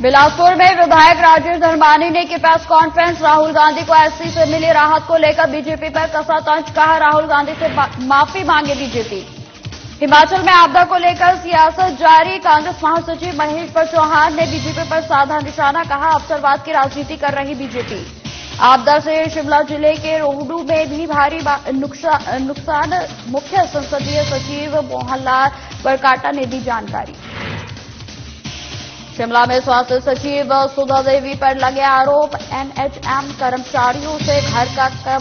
बिलासपुर में विधायक राजेश धर्मानी ने की प्रेस कॉन्फ्रेंस। राहुल गांधी को एससी से मिली राहत को लेकर बीजेपी पर कसा तंज। कहा राहुल गांधी से माफी मांगे बीजेपी। हिमाचल में आपदा को लेकर सियासत जारी। कांग्रेस महासचिव महेश्वर चौहान ने बीजेपी पर साधा निशाना। कहा अवसरवाद की राजनीति कर रही बीजेपी। आपदा से शिमला जिले के रोहडू में भी भारी नुकसान। मुख्य संसदीय सचिव मोहनलाल बरकाटा ने दी जानकारी। शिमला में स्वास्थ्य सचिव सुधा देवी पर लगे आरोप। एनएचएम कर्मचारियों से घर का कब्जा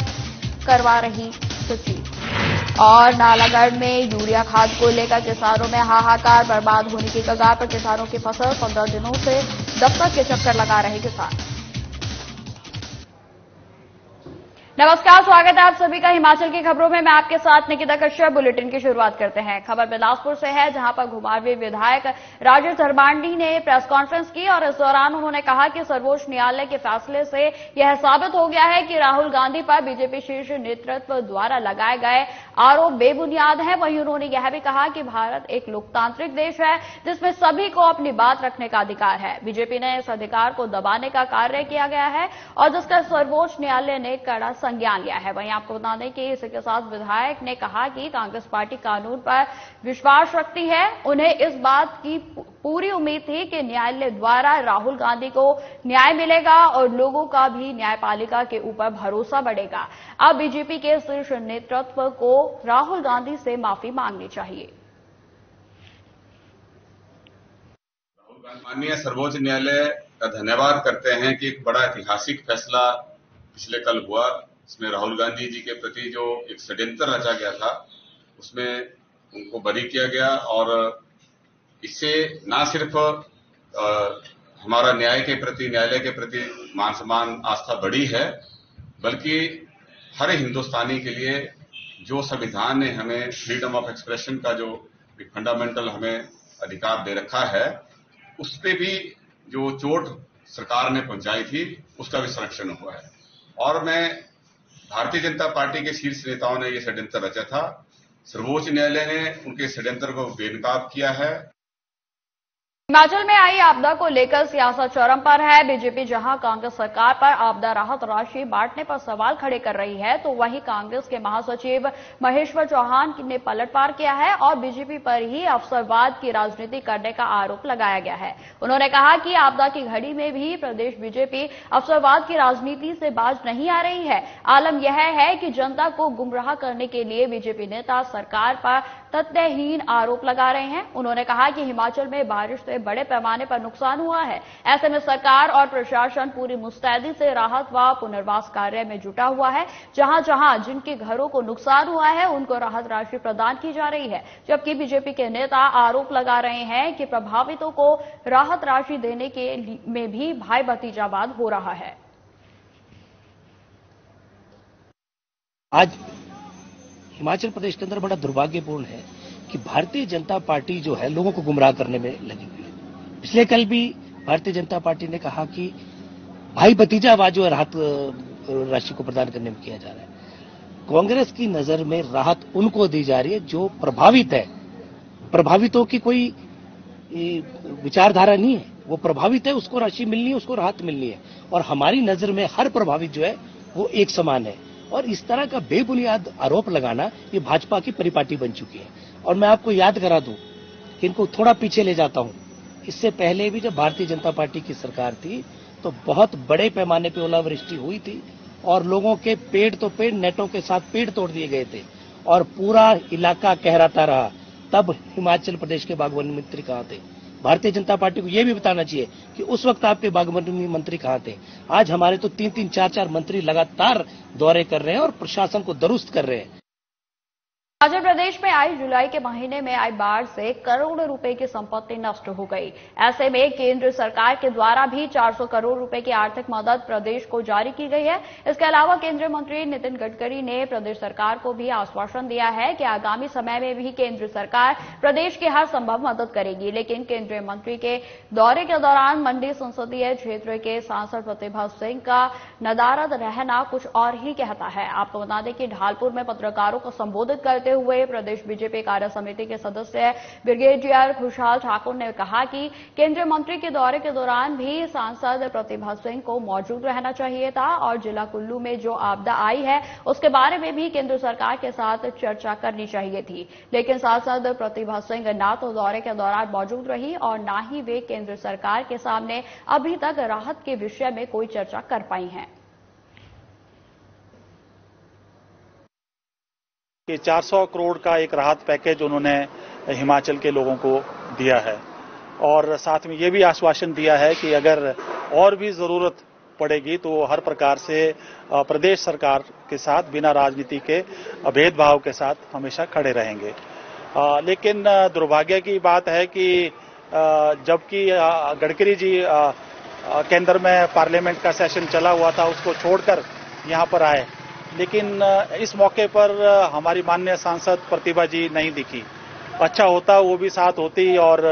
करवा रही सचिव। और नालागढ़ में यूरिया खाद को लेकर किसानों में हाहाकार। बर्बाद होने की कगार पर किसानों की फसल। 15 दिनों से दफ्तर के चक्कर लगा रहे किसान। नमस्कार, स्वागत है आप सभी का हिमाचल की खबरों में। मैं आपके साथ निकिता कश्यप। बुलेटिन की शुरुआत करते हैं। खबर बिलासपुर से है, जहां पर घुमारवीं विधायक राजेश धर्मानी ने प्रेस कॉन्फ्रेंस की और इस दौरान उन्होंने कहा कि सर्वोच्च न्यायालय के फैसले से यह साबित हो गया है कि राहुल गांधी पर बीजेपी शीर्ष नेतृत्व द्वारा लगाए गए आरोप बेबुनियाद हैं। वहीं उन्होंने यह भी कहा कि भारत एक लोकतांत्रिक देश है जिसमें सभी को अपनी बात रखने का अधिकार है। बीजेपी ने इस अधिकार को दबाने का कार्य किया गया है और जिसका सर्वोच्च न्यायालय ने कड़ा संज्ञान लिया है। वहीं आपको बता दें कि इसी के साथ विधायक ने कहा कि कांग्रेस पार्टी कानून पर विश्वास रखती है। उन्हें इस बात की पूरी उम्मीद थी कि न्यायालय द्वारा राहुल गांधी को न्याय मिलेगा और लोगों का भी न्यायपालिका के ऊपर भरोसा बढ़ेगा। अब बीजेपी के शीर्ष नेतृत्व को राहुल गांधी से माफी मांगनी चाहिए। माननीय सर्वोच्च न्यायालय का धन्यवाद करते हैं कि एक बड़ा ऐतिहासिक फैसला पिछले कल हुआ। इसमें राहुल गांधी जी के प्रति जो एक षड्यंत्र रचा गया था उसमें उनको बरी किया गया और इससे न सिर्फ हमारा न्यायालय के प्रति मान सम्मान आस्था बढ़ी है, बल्कि हर हिंदुस्तानी के लिए जो संविधान ने हमें फ्रीडम ऑफ एक्सप्रेशन का जो फंडामेंटल हमें अधिकार दे रखा है, उस पे भी जो चोट सरकार ने पहुंचाई थी उसका भी संरक्षण हुआ है। और मैं भारतीय जनता पार्टी के शीर्ष नेताओं ने यह षड्यंत्र रचा था। सर्वोच्च न्यायालय ने उनके षड्यंत्र को बेनकाब किया है। हिमाचल में आई आपदा को लेकर सियासत चरम पर है। बीजेपी जहां कांग्रेस सरकार पर आपदा राहत राशि बांटने पर सवाल खड़े कर रही है, तो वहीं कांग्रेस के महासचिव महेश्वर चौहान ने पलटवार किया है और बीजेपी पर ही अवसरवाद की राजनीति करने का आरोप लगाया गया है। उन्होंने कहा कि आपदा की घड़ी में भी प्रदेश बीजेपी अवसरवाद की राजनीति से बाज नहीं आ रही है। आलम यह है कि जनता को गुमराह करने के लिए बीजेपी नेता सरकार पर तथ्यहीन आरोप लगा रहे हैं। उन्होंने कहा कि हिमाचल में बारिश से बड़े पैमाने पर नुकसान हुआ है। ऐसे में सरकार और प्रशासन पूरी मुस्तैदी से राहत व पुनर्वास कार्य में जुटा हुआ है। जहां जहां जिनके घरों को नुकसान हुआ है उनको राहत राशि प्रदान की जा रही है, जबकि बीजेपी के नेता आरोप लगा रहे हैं कि प्रभावितों को राहत राशि देने के में भी भाई भतीजावाद हो रहा है। आज हिमाचल प्रदेश के अंदर बड़ा दुर्भाग्यपूर्ण है कि भारतीय जनता पार्टी जो है लोगों को गुमराह करने में लगी हुई है। पिछले कल भी भारतीय जनता पार्टी ने कहा कि भाई भतीजावाद जो है राहत राशि को प्रदान करने में किया जा रहा है। कांग्रेस की नजर में राहत उनको दी जा रही है जो प्रभावित है। प्रभावितों की कोई विचारधारा नहीं है, वो प्रभावित है, उसको राशि मिलनी है, उसको राहत मिलनी है। और हमारी नजर में हर प्रभावित जो है वो एक समान है। और इस तरह का बेबुनियाद आरोप लगाना ये भाजपा की परिपाटी बन चुकी है। और मैं आपको याद करा दूं कि इनको थोड़ा पीछे ले जाता हूं। इससे पहले भी जब भारतीय जनता पार्टी की सरकार थी तो बहुत बड़े पैमाने पे ओलावृष्टि हुई थी और लोगों के पेड़ तो पेड़, नेटों के साथ पेड़ तोड़ दिए गए थे और पूरा इलाका कहराता रहा। तब हिमाचल प्रदेश के बागवानी मंत्री कहां थे? भारतीय जनता पार्टी को यह भी बताना चाहिए कि उस वक्त आपके बागवानी मंत्री कहां थे। आज हमारे तो 3-3, 4-4 मंत्री लगातार दौरे कर रहे हैं और प्रशासन को दुरुस्त कर रहे हैं। हिमाचल प्रदेश में आई जुलाई के महीने में आई बाढ़ से करोड़ों रुपए की संपत्ति नष्ट हो गई। ऐसे में केंद्र सरकार के द्वारा भी 400 करोड़ रुपए की आर्थिक मदद प्रदेश को जारी की गई है। इसके अलावा केंद्रीय मंत्री नितिन गडकरी ने प्रदेश सरकार को भी आश्वासन दिया है कि आगामी समय में भी केंद्र सरकार प्रदेश की हर संभव मदद करेगी। लेकिन केंद्रीय मंत्री के दौरे के दौरान मंडी संसदीय क्षेत्र के सांसद प्रतिभा सिंह का नदारद रहना कुछ और ही कहता है। आपको बता दें कि ढालपुर में पत्रकारों को संबोधित करते करते हुए प्रदेश बीजेपी कार्य समिति के सदस्य ब्रिगेडियर खुशहाल ठाकुर ने कहा कि केंद्रीय मंत्री के दौरे के दौरान भी सांसद प्रतिभा सिंह को मौजूद रहना चाहिए था और जिला कुल्लू में जो आपदा आई है उसके बारे में भी केंद्र सरकार के साथ चर्चा करनी चाहिए थी, लेकिन सांसद प्रतिभा सिंह ना तो दौरे के दौरान मौजूद रही और ना ही वे केंद्र सरकार के सामने अभी तक राहत के विषय में कोई चर्चा कर पाई हैं। कि 400 करोड़ का एक राहत पैकेज उन्होंने हिमाचल के लोगों को दिया है और साथ में ये भी आश्वासन दिया है कि अगर और भी जरूरत पड़ेगी तो हर प्रकार से प्रदेश सरकार के साथ बिना राजनीति के भेदभाव के साथ हमेशा खड़े रहेंगे। लेकिन दुर्भाग्य की बात है कि जबकि गडकरी जी केंद्र में पार्लियामेंट का सेशन चला हुआ था उसको छोड़कर यहां पर आए, लेकिन इस मौके पर हमारी माननीय सांसद प्रतिभा जी नहीं दिखी। अच्छा होता वो भी साथ होती और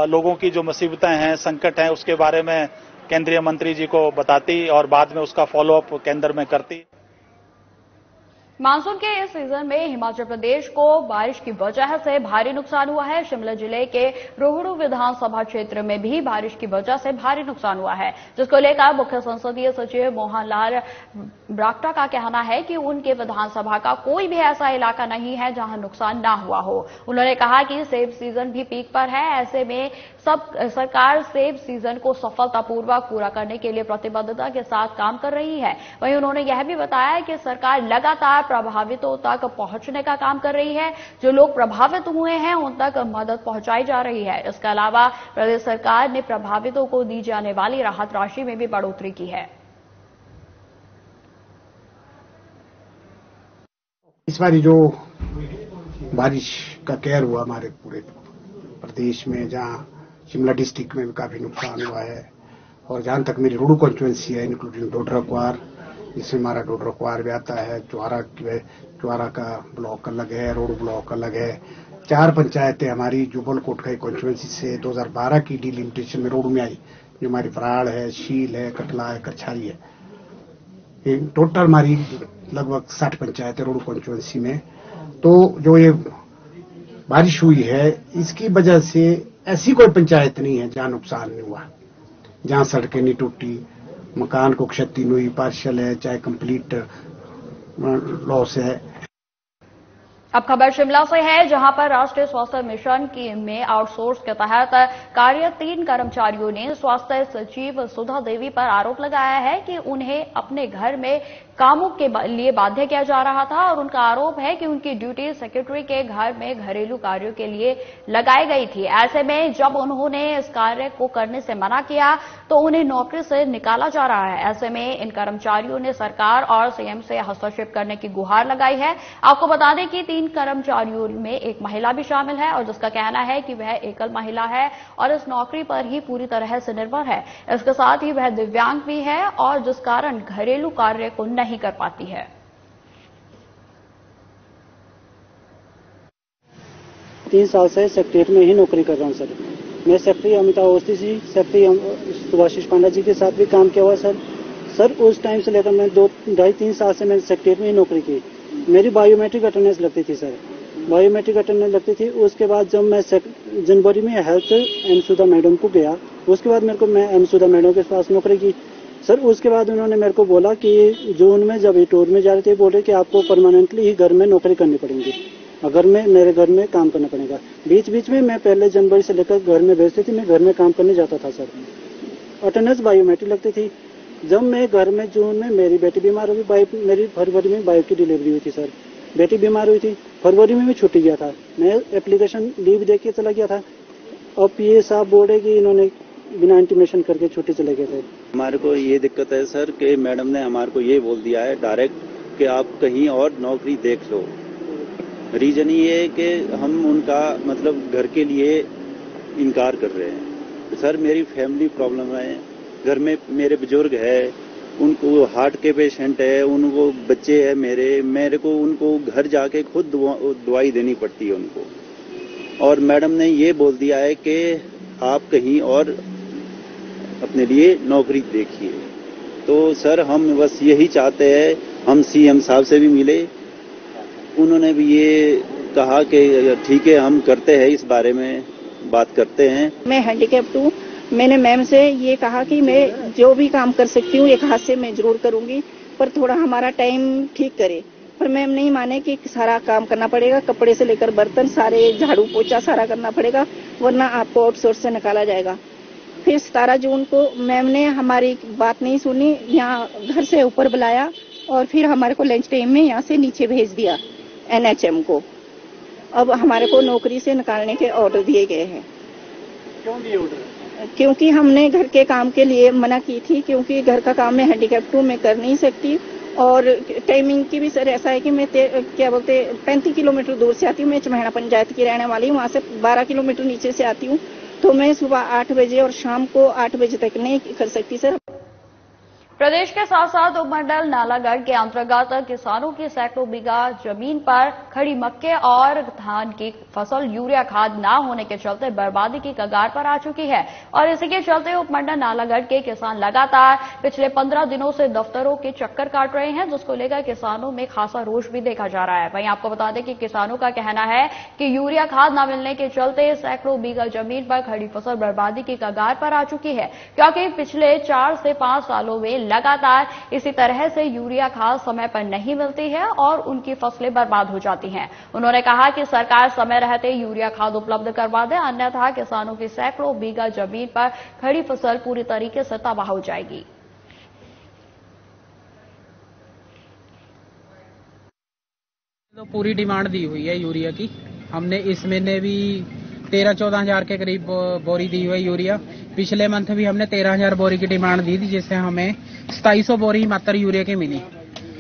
लोगों की जो मुसीबतें हैं, संकट हैं, उसके बारे में केंद्रीय मंत्री जी को बताती और बाद में उसका फॉलोअप केंद्र में करती। मानसून के इस सीजन में हिमाचल प्रदेश को बारिश की वजह से भारी नुकसान हुआ है। शिमला जिले के रोहडू विधानसभा क्षेत्र में भी बारिश की वजह से भारी नुकसान हुआ है, जिसको लेकर मुख्य संसदीय सचिव मोहनलाल ब्राक्टा का कहना है कि उनके विधानसभा का कोई भी ऐसा इलाका नहीं है जहां नुकसान ना हुआ हो। उन्होंने कहा कि सेब सीजन भी पीक पर है, ऐसे में सरकार सेब सीजन को सफलतापूर्वक पूरा करने के लिए प्रतिबद्धता के साथ काम कर रही है। वहीं उन्होंने यह भी बताया कि सरकार लगातार प्रभावितों तक पहुंचने का काम कर रही है। जो लोग प्रभावित हुए हैं उन तक मदद पहुंचाई जा रही है। इसके अलावा प्रदेश सरकार ने प्रभावितों को दी जाने वाली राहत राशि में भी बढ़ोतरी की है। इस बार जो बारिश का कहर हुआ हमारे पूरे प्रदेश में, जहां शिमला डिस्ट्रिक्ट में भी काफी नुकसान हुआ है और जहां तक मेरी रोडू कॉन्स्टिट्यूएंसी है इंक्लूडिंग डोडरा क्वार, जिसमें हमारा डोडरा क्वार भी आता है, चुआरा का ब्लॉक अलग है, रोडू ब्लॉक अलग है। 4 पंचायतें हमारी जुबलकोट का कॉन्स्टिट्यूएंसी से 2012 की डिलिमिटेशन में रोडू में आई, जो हमारी फराड़ है, शील है, कटला है, करछारी है। टोटल हमारी लगभग 60 पंचायतें रोडू कॉन्स्टिट्यूएंसी में। तो जो ये बारिश हुई है इसकी वजह से ऐसी कोई पंचायत नहीं है जहां नुकसान नहीं हुआ, जहां सड़कें नहीं टूटी, मकान को क्षति नहीं हुई, पार्शियल है चाहे कंप्लीट लॉस है। अब खबर शिमला से है, जहां पर राष्ट्रीय स्वास्थ्य मिशन में आउटसोर्स के तहत कार्यरत 3 कर्मचारियों ने स्वास्थ्य सचिव सुधा देवी पर आरोप लगाया है कि उन्हें अपने घर में कामों के लिए बाध्य किया जा रहा था और उनका आरोप है कि उनकी ड्यूटी सेक्रेटरी के घर में घरेलू कार्यों के लिए लगाई गई थी। ऐसे में जब उन्होंने इस कार्य को करने से मना किया तो उन्हें नौकरी से निकाला जा रहा है। ऐसे में इन कर्मचारियों ने सरकार और सीएम से हस्तक्षेप करने की गुहार लगाई है। आपको बता दें कि 3 कर्मचारियों में एक महिला भी शामिल है और जिसका कहना है कि वह एकल महिला है और इस नौकरी पर ही पूरी तरह से निर्भर है। इसके साथ ही वह दिव्यांग भी है और जिस कारण घरेलू कार्य को नहीं कर पाती है। 3 साल से सेक्रेटरीट में ही नौकरी कर रहा हूं सर। मैं सेक्रेटरी अमिताभ अवस्थी जी, सेक्रेटरी सुभाषिष पांडा जी के साथ भी काम किया हुआ सर। उस टाइम से लेकर मैं 2-2.5-3 साल से मैंने सेक्रेटरीट में ही नौकरी की। मेरी बायोमेट्रिक अटेंडेंस लगती थी सर, बायोमेट्रिक अटेंडेंस लगती थी। उसके बाद जब मैं जनवरी में हेल्थ एम सुधा मैडम को गया, उसके बाद मैं एम सुधा मैडम के पास नौकरी की सर। उसके बाद उन्होंने मेरे को बोला कि जून में जब ये टूर में जा रहे थे, बोले कि आपको परमानेंटली ही घर में नौकरी करनी पड़ेगी, अगर मेरे घर में काम करना पड़ेगा। बीच बीच में मैं पहले जनवरी से लेकर घर में भेजती थी, मैं घर में काम करने जाता था सर। अटेंडेंस बायोमेट्रिक लगती थी। जब मैं घर में जून में मेरी बेटी बीमार हो गई, मेरी फरवरी में बाइक की डिलीवरी हुई थी सर। बेटी बीमार हुई थी, फरवरी में भी छुट्टी गया था, मैं एप्लीकेशन लीव दे के चला गया था। अब पीए साहब बोले कि इन्होंने बिना इंटीमेशन करके छुट्टी चले गए थे। हमारे को ये दिक्कत है सर कि मैडम ने हमारे को ये बोल दिया है डायरेक्ट कि आप कहीं और नौकरी देख लो। रीजन ये है कि हम उनका मतलब घर के लिए इनकार कर रहे हैं। सर मेरी फैमिली प्रॉब्लम है, घर में मेरे बुजुर्ग है, उनको हार्ट के पेशेंट है, उनको बच्चे हैं मेरे को उनको घर जाके खुद दवाई देनी पड़ती है उनको। और मैडम ने ये बोल दिया है कि आप कहीं और अपने लिए नौकरी देखिए। तो सर हम बस यही चाहते हैं, हम सीएम साहब से भी मिले उन्होंने भी ये कहा कि ठीक है, हम करते हैं, इस बारे में बात करते हैं। मैं हैंडीकैप्ड हूँ। मैंने मैम से ये कहा कि मैं जो भी काम कर सकती हूँ एक हाथ से मैं जरूर करूंगी, पर थोड़ा हमारा टाइम ठीक करे। पर मैम नहीं माने कि सारा काम करना पड़ेगा, कपड़े से लेकर बर्तन सारे, झाड़ू पोछा सारा करना पड़ेगा, वरना आपको आउटसोर्स से निकाला जाएगा। फिर 17 जून को मैम ने हमारी बात नहीं सुनी, यहाँ घर से ऊपर बुलाया और फिर हमारे को लंच टाइम में यहाँ से नीचे भेज दिया NHM को। अब हमारे को नौकरी से निकालने के ऑर्डर दिए गए हैं। क्यों दिए ऑर्डर? क्योंकि हमने घर के काम के लिए मना की थी, क्योंकि घर का काम मैं हैंडीकैप्ड हूँ, मैं कर नहीं सकती। और टाइमिंग की भी सर ऐसा है कि मैं 35 किलोमीटर दूर से आती हूँ। मैं चमैना पंचायत की रहने वाली हूँ, वहाँ से 12 किलोमीटर नीचे से आती हूँ, तो मैं सुबह 8 बजे और शाम को 8 बजे तक नहीं कर सकती सर। प्रदेश के साथ साथ उपमंडल नालागढ़ के अंतर्गत किसानों की सैकड़ों बीघा जमीन पर खड़ी मक्के और धान की फसल यूरिया खाद न होने के चलते बर्बादी की कगार पर आ चुकी है। और इसी के चलते उपमंडल नालागढ़ के किसान लगातार पिछले 15 दिनों से दफ्तरों के चक्कर काट रहे हैं, जिसको लेकर किसानों में खासा रोष भी देखा जा रहा है। वहीं आपको बता दें कि किसानों का कहना है कि यूरिया खाद न मिलने के चलते सैकड़ों बीघा जमीन पर खड़ी फसल बर्बादी की कगार पर आ चुकी है, क्योंकि पिछले 4 से 5 सालों में लगातार इसी तरह से यूरिया खाद समय पर नहीं मिलती है और उनकी फसलें बर्बाद हो जाती हैं। उन्होंने कहा कि सरकार समय रहते यूरिया खाद उपलब्ध करवा दे, अन्यथा किसानों की सैकड़ों बीघा जमीन पर खड़ी फसल पूरी तरीके से तबाह हो जाएगी। तो पूरी डिमांड दी हुई है यूरिया की। हमने इस महीने भी 13-14 हजार के करीब बोरी दी हुई है यूरिया। पिछले मंथ भी हमने 13,000 बोरी की डिमांड दी थी, जिससे हमें 2700 बोरी मात्र यूरिया की मिली।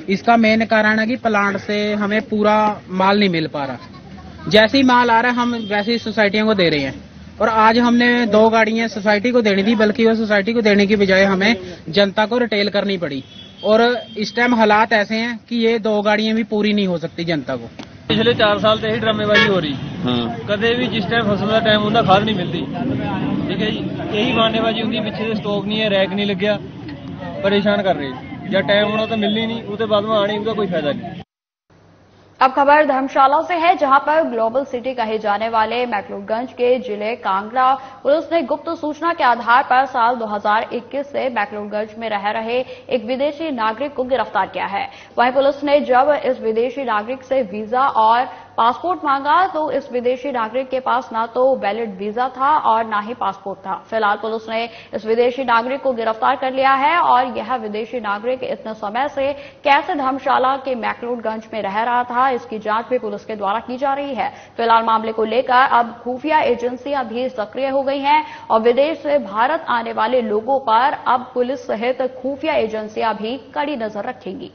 इसका मेन कारण है कि प्लांट से हमें पूरा माल नहीं मिल पा रहा। जैसे ही माल आ रहा है हम वैसे ही सोसाइटियों को दे रहे हैं। और आज हमने 2 गाड़ियां सोसाइटी को देनी थी, बल्कि वो सोसाइटी को देने की बजाय हमें जनता को रिटेल करनी पड़ी। और इस टाइम हालात ऐसे हैं कि ये 2 गाड़ियां भी पूरी नहीं हो सकती जनता को। पिछले 4 साल से ही ड्रामेबाजी हो रही। कदे भी जिस टाइम फसल का टाइम होंदा खाद नहीं मिलती, ठीक है जी। यही बहानेबाजी होंदी, पीछे से स्टॉक नहीं है, रैक नहीं लग्या, परेशान कर रहे। जब टाइम होना तो मिलनी नहीं, उसके बाद में आने का कोई फायदा नहीं। अब खबर धर्मशाला से है, जहां पर ग्लोबल सिटी कहे जाने वाले मैक्लोडगंज के जिले कांगड़ा पुलिस ने गुप्त सूचना के आधार पर साल 2021 से मैक्लोडगंज में रह रहे एक विदेशी नागरिक को गिरफ्तार किया है। वहीं पुलिस ने जब इस विदेशी नागरिक से वीजा और पासपोर्ट मांगा तो इस विदेशी नागरिक के पास ना तो वैलिड वीजा था और ना ही पासपोर्ट था। फिलहाल पुलिस ने इस विदेशी नागरिक को गिरफ्तार कर लिया है और यह विदेशी नागरिक इतने समय से कैसे धर्मशाला के मैक्लोडगंज में रह रहा था, इसकी जांच भी पुलिस के द्वारा की जा रही है। फिलहाल मामले को लेकर अब खुफिया एजेंसियां भी सक्रिय हो गई हैं और विदेश से भारत आने वाले लोगों पर अब पुलिस सहित खुफिया एजेंसियां भी कड़ी नजर रखेंगी।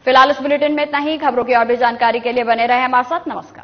फिलहाल इस बुलेटिन में इतना ही। खबरों की और भी जानकारी के लिए बने रहे हमारे साथ। नमस्कार।